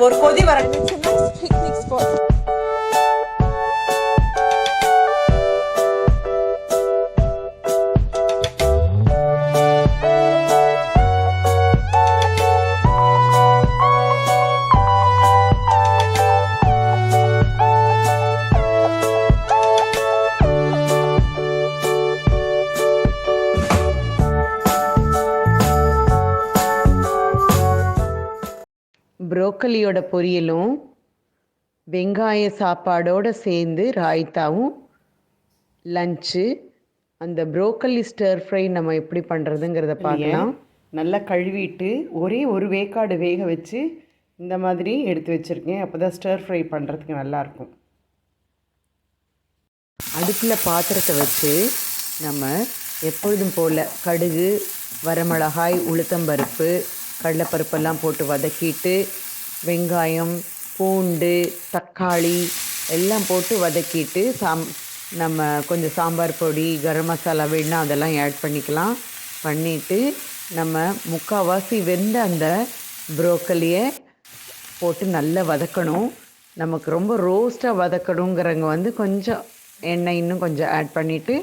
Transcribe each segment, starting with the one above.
ஒரு கொதி வர பிக்னிக் ஸ்பாட். ப்ரோக்கலியோட பொரியலும் வெங்காய சாப்பாடோடு சேர்ந்து ராய்த்தாவும் லஞ்சு. அந்த ப்ரோக்கலி ஸ்டர் ஃப்ரை நம்ம எப்படி பண்ணுறதுங்கிறத பார்க்கலாம். நல்லா கழுவிட்டு ஒரே ஒரு வேக்காடு வேக வச்சு இந்த மாதிரி எடுத்து வச்சுருக்கேன். அப்போ தான் ஸ்டர் ஃப்ரை பண்ணுறதுக்கு நல்லாயிருக்கும். அடுப்பில் பாத்திரத்தை வச்சு நம்ம எப்பொழுதும் போல் கடுகு, வரமிளகாய், உளுத்தம்பருப்பு, கடலைப்பருப்பெல்லாம் போட்டு வதக்கிட்டு வெங்காயம், பூண்டு, தக்காளி எல்லாம் போட்டு வதக்கிட்டு நம்ம கொஞ்சம் சாம்பார் பொடி, கரம் மசாலா வேணுன்னா அதெல்லாம் ஆட் பண்ணிக்கலாம். பண்ணிவிட்டு நம்ம முக்கால்வாசி வெந்த அந்த ப்ரோக்கலியை போட்டு நல்லா வதக்கணும். நமக்கு ரொம்ப ரோஸ்ட்டாக வதக்கணுங்கிறவங்க கொஞ்சம் எண்ணெய் இன்னும் கொஞ்சம் ஆட் பண்ணிவிட்டு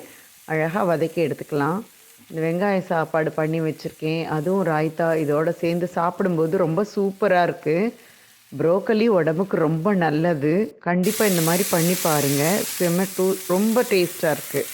அழகாக வதக்கி எடுத்துக்கலாம். இந்த வெங்காய சாப்பாடு பண்ணி வச்சுருக்கேன். அதுவும் ராய்த்தா இதோடு சேர்ந்து சாப்பிடும்போது ரொம்ப சூப்பராக இருக்குது. ப்ரோக்கலி உடம்புக்கு ரொம்ப நல்லது. கண்டிப்பாக இந்த மாதிரி பண்ணி பாருங்கள். ரொம்ப டேஸ்ட்டாக இருக்குது.